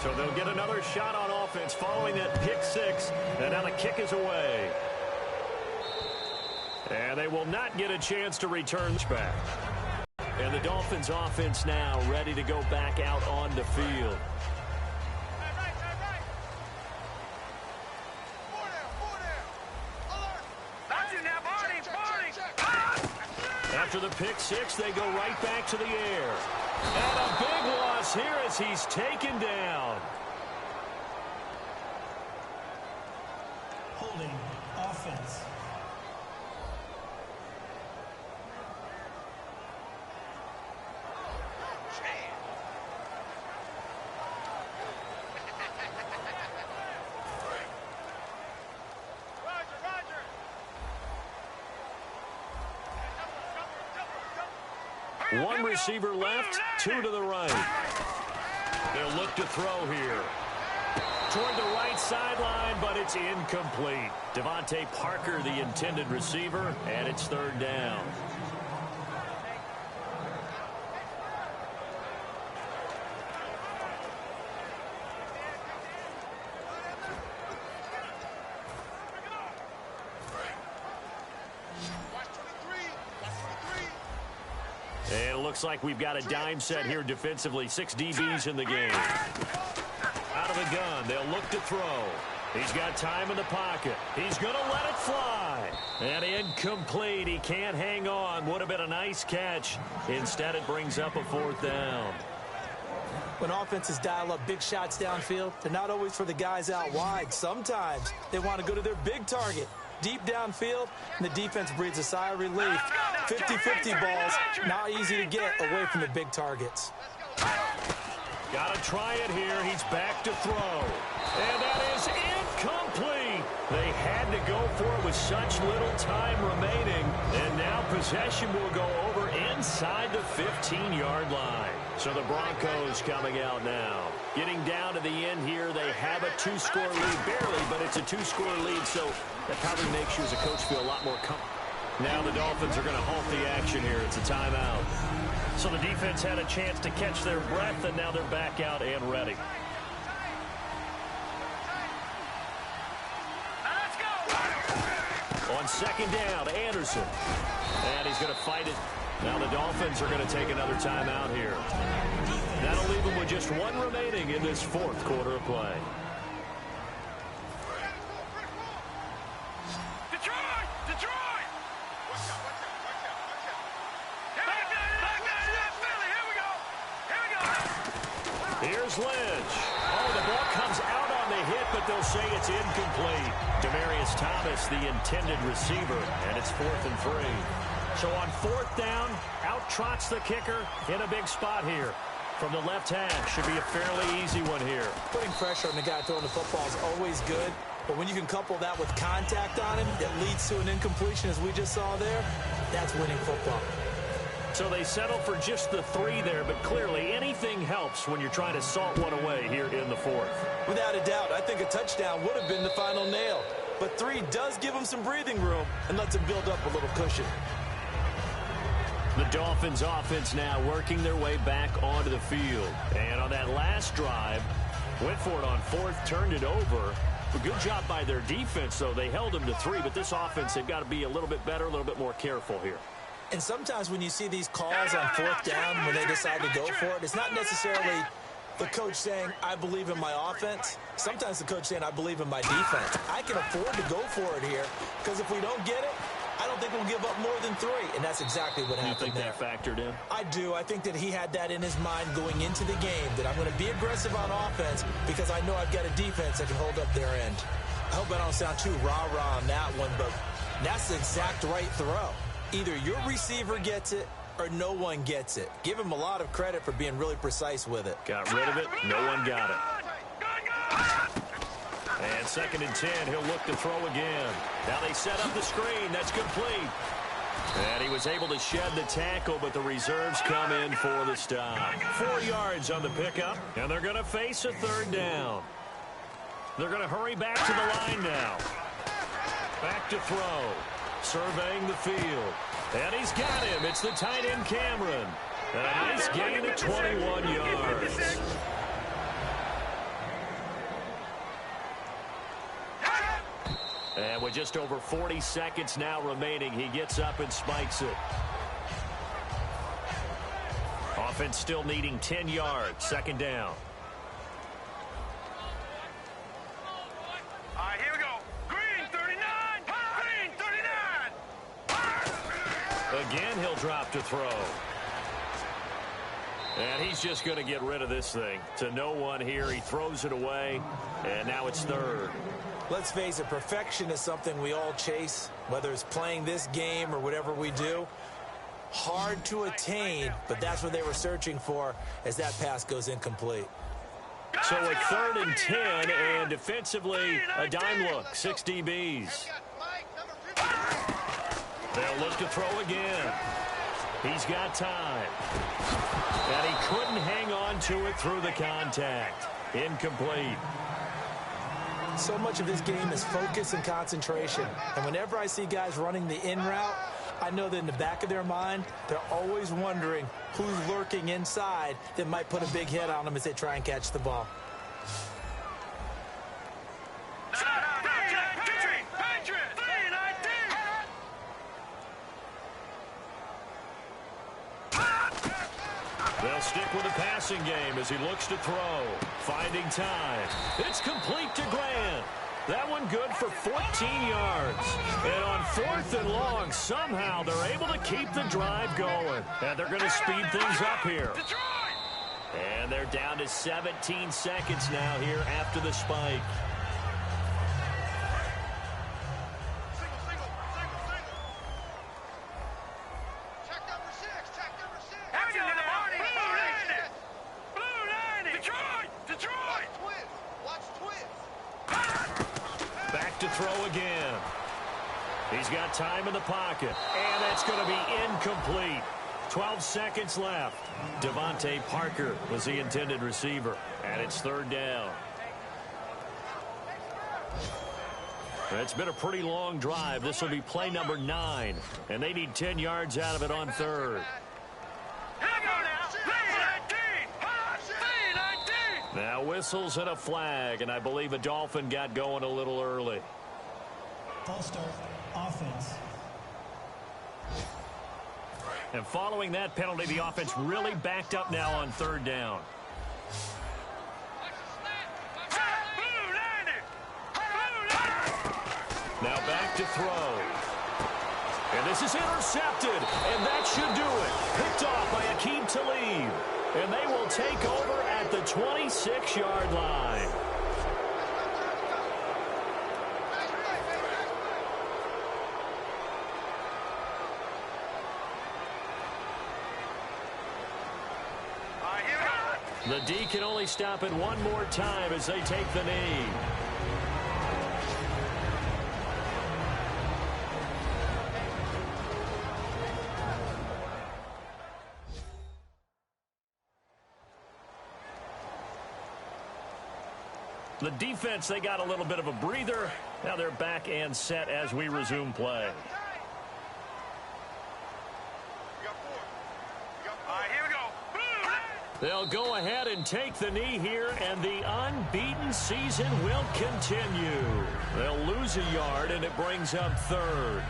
So they'll get another shot on offense following that pick 6. And now the kick is away. And they will not get a chance to return back. And the Dolphins offense now ready to go back out on the field. After the pick 6, they go right back to the air. And a big loss here as he's taken down. Holding offense. One receiver left, 2 to the right. They'll look to throw here. Toward the right sideline, but it's incomplete. Devontae Parker, the intended receiver, and it's 3rd down. And it looks like we've got a dime set here defensively. 6 DBs in the game. Out of the gun, they'll look to throw. He's got time in the pocket. He's going to let it fly. And incomplete. He can't hang on. Would have been a nice catch. Instead, it brings up a 4th down. When offenses dial up big shots downfield, they're not always for the guys out wide. Sometimes they want to go to their big target. Deep downfield, and the defense breathes a sigh of relief. 50-50 balls, not easy to get away from the big targets. Got to try it here. He's back to throw. And that is incomplete. They had to go for it with such little time remaining. And now possession will go over in inside the 15-yard line. So the Broncos coming out now. Getting down to the end here, they have a 2-score lead, barely, but it's a 2-score lead, so that probably makes you as a coach feel a lot more comfortable. Now the Dolphins are going to halt the action here. It's a timeout. So the defense had a chance to catch their breath, and now they're back out and ready. On second down, Anderson. And he's going to fight it. Now the Dolphins are going to take another timeout here. That'll leave them with just one remaining in this fourth quarter of play. Detroit! Here's Lynch. Oh, the ball comes out on the hit, but they'll say it's incomplete. Demaryius Thomas, the intended receiver, and it's 4th and 3. So on 4th down, out trots the kicker in a big spot here. From the left half, should be a fairly easy one here. Putting pressure on the guy throwing the football is always good, but when you can couple that with contact on him that leads to an incompletion, as we just saw there, that's winning football. So they settle for just the 3 there, but clearly anything helps when you're trying to salt one away here in the 4th. Without a doubt, I think a touchdown would have been the final nail. But 3 does give them some breathing room and lets them build up a little cushion. The Dolphins offense now working their way back onto the field. And on that last drive, went for it on 4th, turned it over. A good job by their defense, though. They held them to 3, but this offense, they've got to be a little bit better, a little bit more careful here. And sometimes when you see these calls on 4th down, when they decide to go for it, it's not necessarily the coach saying, I believe in my offense. Sometimes the coach saying, I believe in my defense. I can afford to go for it here because if we don't get it, I don't think we'll give up more than 3. And that's exactly what happened there. You think that factored in? I do. I think that he had that in his mind going into the game, that I'm going to be aggressive on offense because I know I've got a defense that can hold up their end. I hope I don't sound too rah-rah on that one, but that's the exact right throw. Either your receiver gets it or no one gets it. Give him a lot of credit for being really precise with it. Got rid of it. No one got it. And 2nd and 10. He'll look to throw again. Now they set up the screen. That's complete. And he was able to shed the tackle, but the reserves come in for the stop. 4 yards on the pickup, and they're going to face a 3rd down. They're going to hurry back to the line now. Back to throw. Surveying the field. And he's got him. It's the tight end, Cameron. And a nice gain of 21 yards. And with just over 40 seconds now remaining, he gets up and spikes it. Offense still needing 10 yards. 2nd down. All right, here we go. Green 39. Green 39. Again, he'll drop to throw. And he's just going to get rid of this thing. To no one here. He throws it away. And now it's 3rd. Let's face it, perfection is something we all chase, whether it's playing this game or whatever we do. Hard to attain, but that's what they were searching for as that pass goes incomplete. So a 3rd and 10, and defensively, a dime look, 6 DBs. They'll look to throw again. He's got time. And he couldn't hang on to it through the contact. Incomplete. So much of this game is focus and concentration. And whenever I see guys running the in route, I know that in the back of their mind, they're always wondering who's lurking inside that might put a big hit on them as they try and catch the ball. They'll stick with the passing game as he looks to throw. Finding time. It's complete to Grant. That one good for 14 yards. And on 4th and long, somehow they're able to keep the drive going. And they're going to speed things up here. And they're down to 17 seconds now here after the spike. To throw again. He's got time in the pocket, and that's going to be incomplete. 12 seconds left. Devontae Parker was the intended receiver, and it's third down. It's been a pretty long drive. This will be play number 9, and they need 10 yards out of it on third. Now whistles and a flag, and I believe a Dolphin got going a little early. False start, offense. And following that penalty, the offense really backed up now on third down. Now back to throw. And this is intercepted, and that should do it. Picked off by Aqib Talib. And they will take over at the 26-yard line. The D can only stop it one more time as they take the knee. The defense, they got a little bit of a breather. Now they're back and set as we resume play. They'll go ahead and take the knee here, and the unbeaten season will continue. They'll lose a yard, and it brings up third.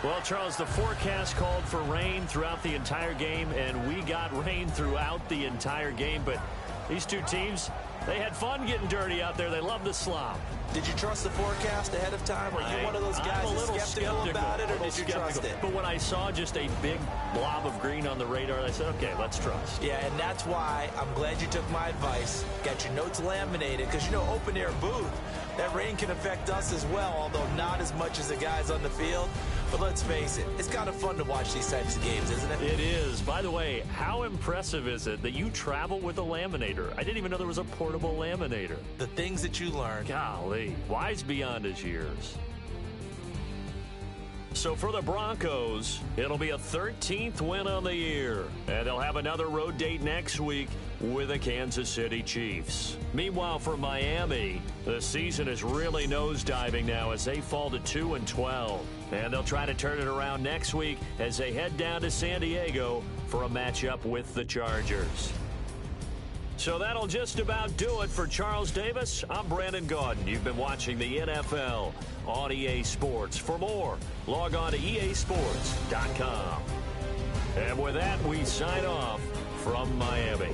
Well, Charles, the forecast called for rain throughout the entire game, and we got rain throughout the entire game. But these two teams, they had fun getting dirty out there. They love the slop. Did you trust the forecast ahead of time? Are you one of those guys that's skeptical about it, or did you trust it? But when I saw just a big blob of green on the radar, I said, okay, let's trust. Yeah, and that's why I'm glad you took my advice. Got your notes laminated, because, you know, open-air booth, that rain can affect us as well, although not as much as the guys on the field. But let's face it, it's kind of fun to watch these types of games, isn't it? It is. By the way, how impressive is it that you travel with a laminator? I didn't even know there was a portable laminator. The things that you learn. Golly, wise beyond his years. So for the Broncos, it'll be a 13th win on the year. And they'll have another road date next week with the Kansas City Chiefs. Meanwhile, for Miami, the season is really nosediving now as they fall to 2-12. And they'll try to turn it around next week as they head down to San Diego for a matchup with the Chargers. So that'll just about do it for Charles Davis. I'm Brandon Gaudin. You've been watching the NFL on EA Sports. For more, log on to easports.com. And with that, we sign off from Miami.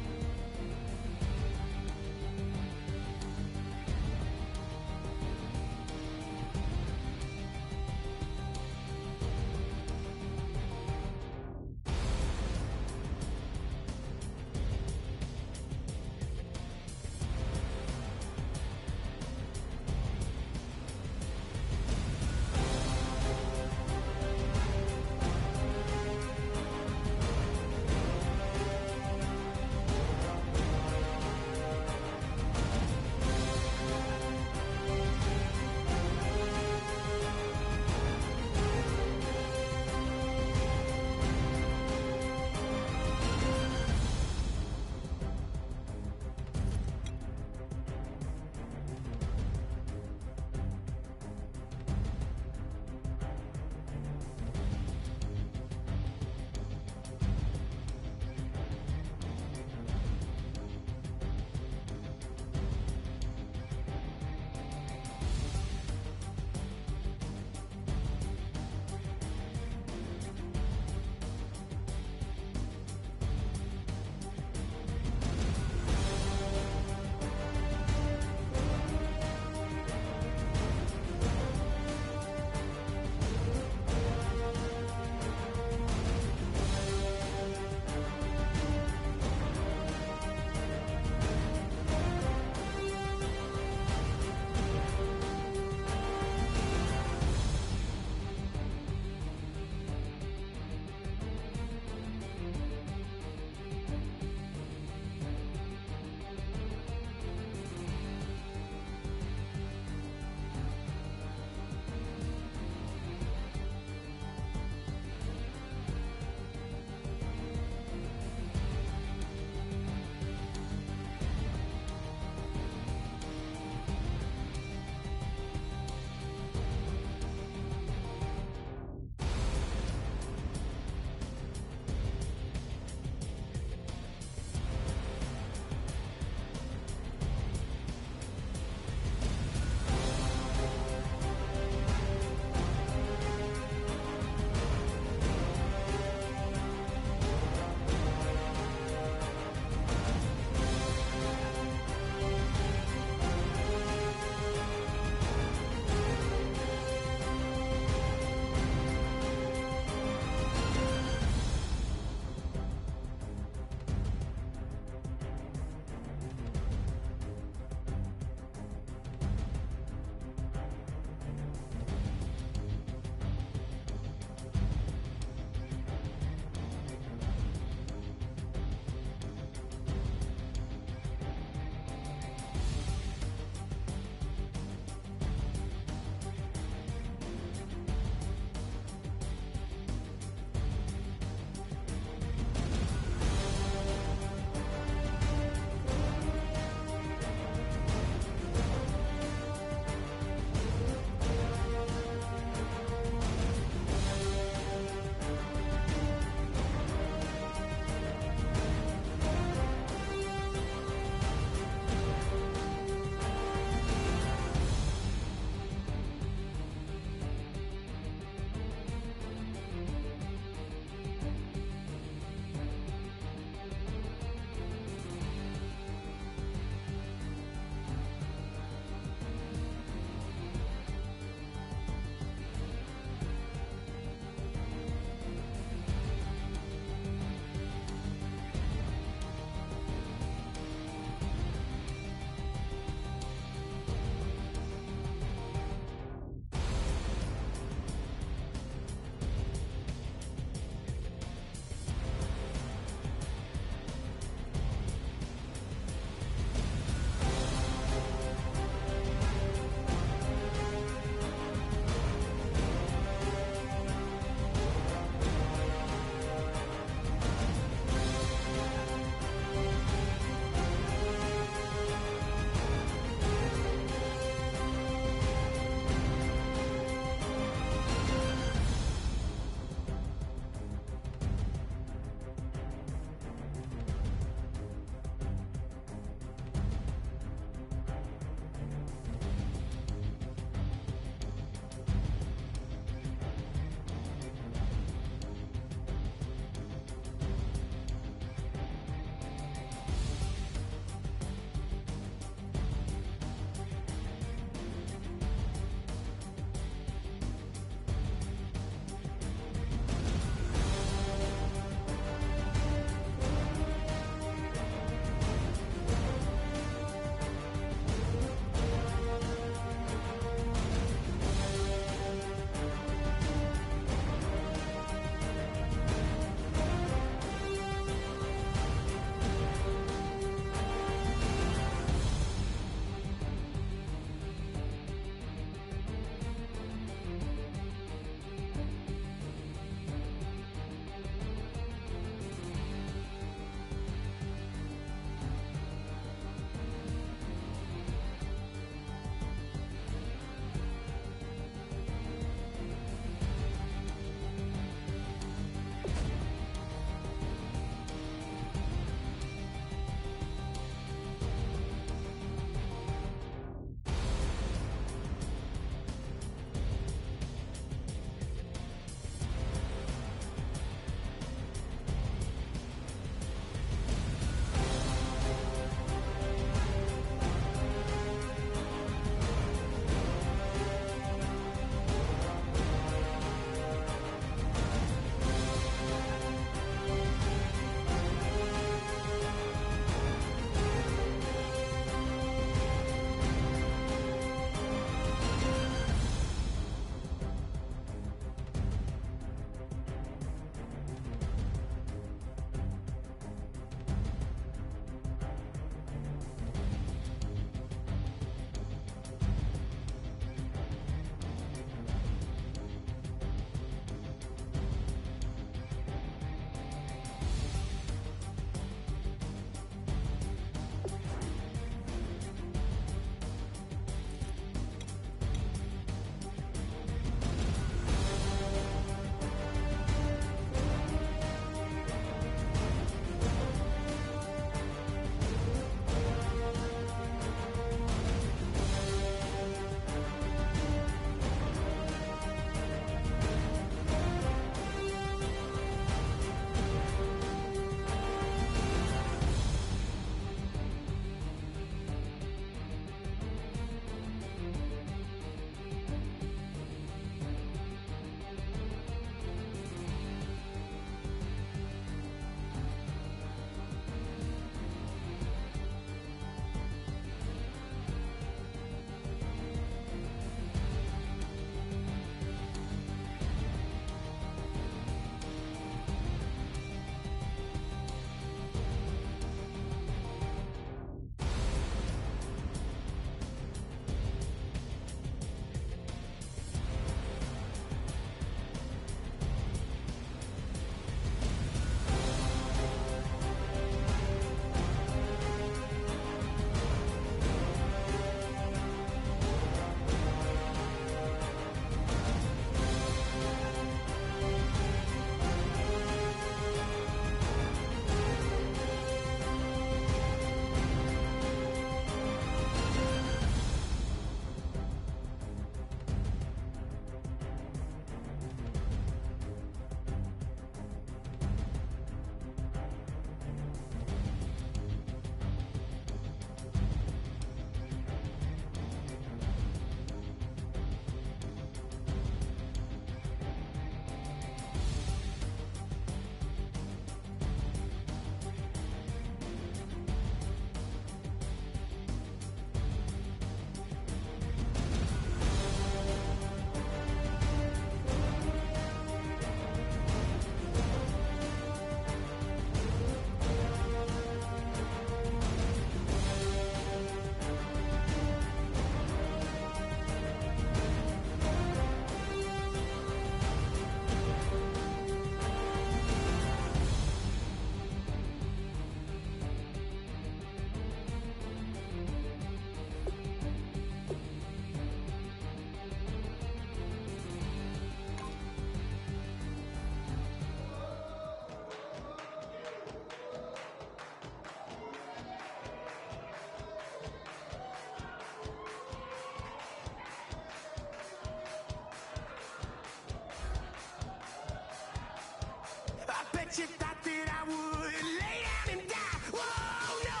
that you thought that I would lay down and die. Whoa, no.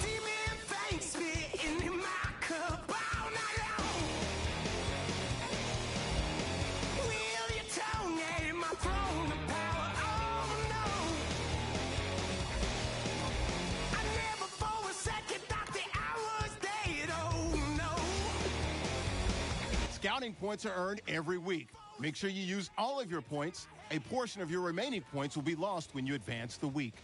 Demon face spitting in my cup all night long. Wheel your tongue at my throne of power. Oh, no. I never for a second thought that I was dead. Oh, no. Scouting points are earned every week. Make sure you use all of your points. A portion of your remaining points will be lost when you advance the week.